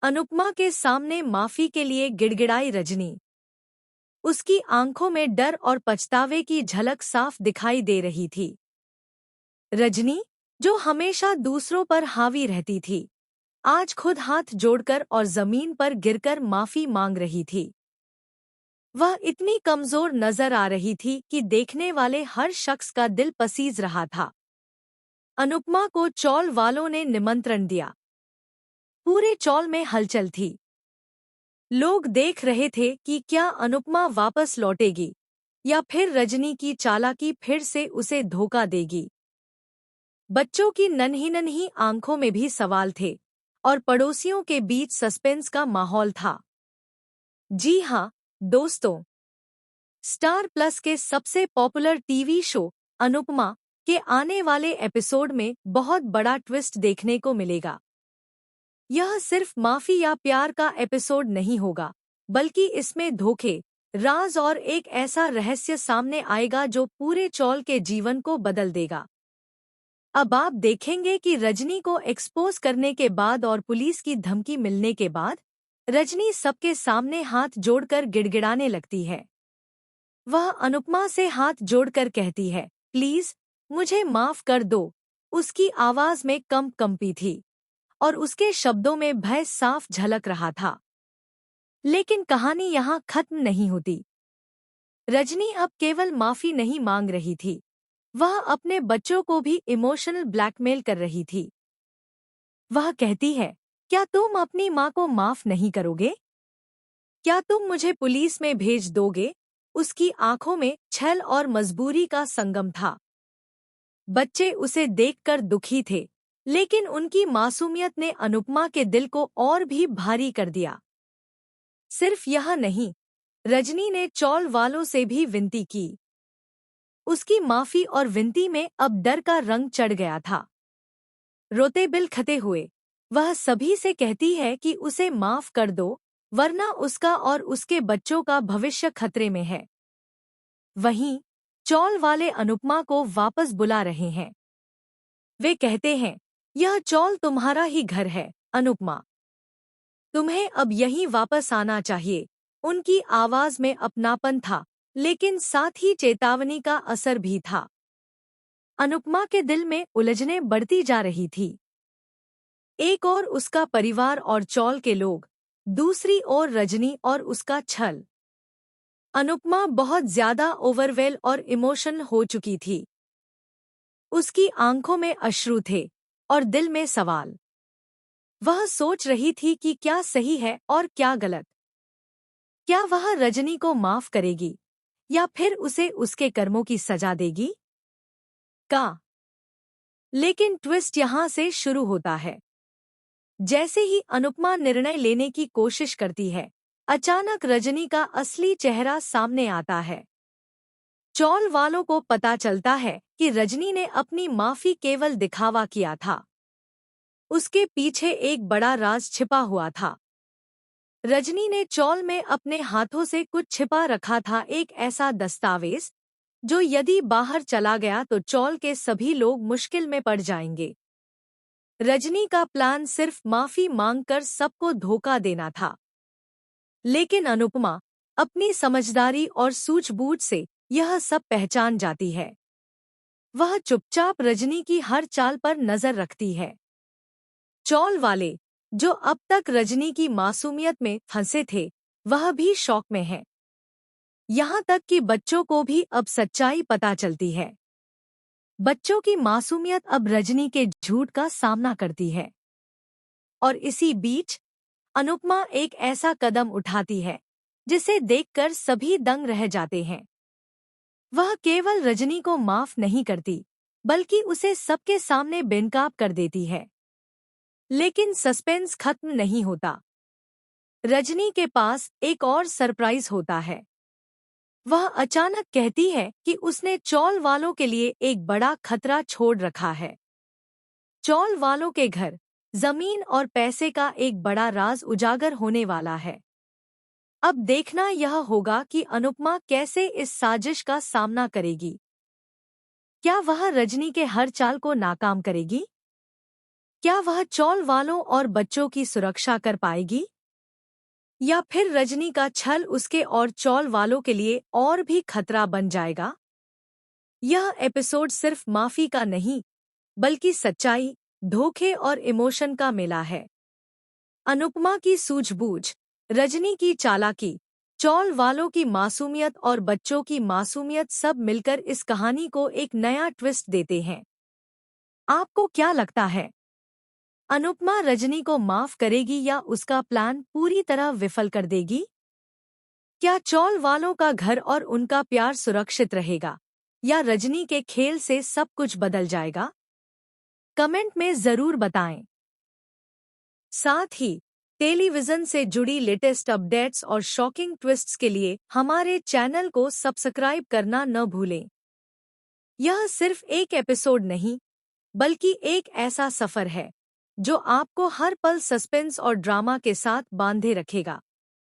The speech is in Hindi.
अनुपमा के सामने माफी के लिए गिड़गिड़ाई रजनी। उसकी आंखों में डर और पछतावे की झलक साफ दिखाई दे रही थी। रजनी, जो हमेशा दूसरों पर हावी रहती थी, आज खुद हाथ जोड़कर और जमीन पर गिरकर माफी मांग रही थी। वह इतनी कमजोर नजर आ रही थी कि देखने वाले हर शख्स का दिल पसीज रहा था। अनुपमा को चौल वालों ने निमंत्रण दिया। पूरे चौल में हलचल थी। लोग देख रहे थे कि क्या अनुपमा वापस लौटेगी या फिर रजनी की चालाकी फिर से उसे धोखा देगी। बच्चों की नन्ही नन्ही आंखों में भी सवाल थे और पड़ोसियों के बीच सस्पेंस का माहौल था। जी हाँ दोस्तों, स्टार प्लस के सबसे पॉपुलर टीवी शो अनुपमा के आने वाले एपिसोड में बहुत बड़ा ट्विस्ट देखने को मिलेगा। यह सिर्फ माफी या प्यार का एपिसोड नहीं होगा, बल्कि इसमें धोखे, राज और एक ऐसा रहस्य सामने आएगा जो पूरे चौल के जीवन को बदल देगा। अब आप देखेंगे कि रजनी को एक्सपोज करने के बाद और पुलिस की धमकी मिलने के बाद रजनी सबके सामने हाथ जोड़कर गिड़गिड़ाने लगती है। वह अनुपमा से हाथ जोड़कर कहती है, प्लीज मुझे माफ कर दो। उसकी आवाज में कंपी थी और उसके शब्दों में भय साफ झलक रहा था। लेकिन कहानी यहाँ खत्म नहीं होती। रजनी अब केवल माफी नहीं मांग रही थी, वह अपने बच्चों को भी इमोशनल ब्लैकमेल कर रही थी। वह कहती है, क्या तुम अपनी माँ को माफ नहीं करोगे? क्या तुम मुझे पुलिस में भेज दोगे? उसकी आंखों में छल और मजबूरी का संगम था। बच्चे उसे देखकर दुखी थे, लेकिन उनकी मासूमियत ने अनुपमा के दिल को और भी भारी कर दिया। सिर्फ यह नहीं, रजनी ने चौल वालों से भी विनती की। उसकी माफी और विनती में अब डर का रंग चढ़ गया था। रोते बिलखते हुए वह सभी से कहती है कि उसे माफ कर दो, वरना उसका और उसके बच्चों का भविष्य खतरे में है। वहीं चौल वाले अनुपमा को वापस बुला रहे हैं। वे कहते हैं, यह चौल तुम्हारा ही घर है अनुपमा, तुम्हें अब यहीं वापस आना चाहिए। उनकी आवाज में अपनापन था, लेकिन साथ ही चेतावनी का असर भी था। अनुपमा के दिल में उलझनें बढ़ती जा रही थी। एक ओर उसका परिवार और चौल के लोग, दूसरी ओर रजनी और उसका छल। अनुपमा बहुत ज्यादा ओवरवेल और इमोशनल हो चुकी थी। उसकी आंखों में अश्रु थे और दिल में सवाल। वह सोच रही थी कि क्या सही है और क्या गलत। क्या वह रजनी को माफ करेगी या फिर उसे उसके कर्मों की सजा देगी? लेकिन ट्विस्ट यहाँ से शुरू होता है। जैसे ही अनुपमा निर्णय लेने की कोशिश करती है, अचानक रजनी का असली चेहरा सामने आता है। चौल वालों को पता चलता है कि रजनी ने अपनी माफी केवल दिखावा किया था। उसके पीछे एक बड़ा राज छिपा हुआ था। रजनी ने चौल में अपने हाथों से कुछ छिपा रखा था, एक ऐसा दस्तावेज जो यदि बाहर चला गया तो चौल के सभी लोग मुश्किल में पड़ जाएंगे। रजनी का प्लान सिर्फ माफी मांगकर सबको धोखा देना था, लेकिन अनुपमा अपनी समझदारी और सूझबूझ से यह सब पहचान जाती है। वह चुपचाप रजनी की हर चाल पर नजर रखती है। चौल वाले, जो अब तक रजनी की मासूमियत में फंसे थे, वह भी शौक में हैं। यहाँ तक कि बच्चों को भी अब सच्चाई पता चलती है। बच्चों की मासूमियत अब रजनी के झूठ का सामना करती है। और इसी बीच अनुपमा एक ऐसा कदम उठाती है जिसे देखकर सभी दंग रह जाते हैं। वह केवल रजनी को माफ नहीं करती, बल्कि उसे सबके सामने बेनकाब कर देती है। लेकिन सस्पेंस खत्म नहीं होता। रजनी के पास एक और सरप्राइज होता है। वह अचानक कहती है कि उसने चौल वालों के लिए एक बड़ा खतरा छोड़ रखा है। चौल वालों के घर, जमीन और पैसे का एक बड़ा राज उजागर होने वाला है। अब देखना यह होगा कि अनुपमा कैसे इस साजिश का सामना करेगी। क्या वह रजनी के हर चाल को नाकाम करेगी? क्या वह चौल वालों और बच्चों की सुरक्षा कर पाएगी? या फिर रजनी का छल उसके और चौल वालों के लिए और भी खतरा बन जाएगा? यह एपिसोड सिर्फ माफी का नहीं, बल्कि सच्चाई, धोखे और इमोशन का मेला है। अनुपमा की सूझबूझ, रजनी की चालाकी, चौल वालों की मासूमियत और बच्चों की मासूमियत सब मिलकर इस कहानी को एक नया ट्विस्ट देते हैं। आपको क्या लगता है? अनुपमा रजनी को माफ करेगी या उसका प्लान पूरी तरह विफल कर देगी? क्या चौल वालों का घर और उनका प्यार सुरक्षित रहेगा, या रजनी के खेल से सब कुछ बदल जाएगा? कमेंट में जरूर बताएं। साथ ही टेलीविजन से जुड़ी लेटेस्ट अपडेट्स और शॉकिंग ट्विस्ट्स के लिए हमारे चैनल को सब्सक्राइब करना न भूलें। यह सिर्फ एक एपिसोड नहीं, बल्कि एक ऐसा सफर है जो आपको हर पल सस्पेंस और ड्रामा के साथ बांधे रखेगा।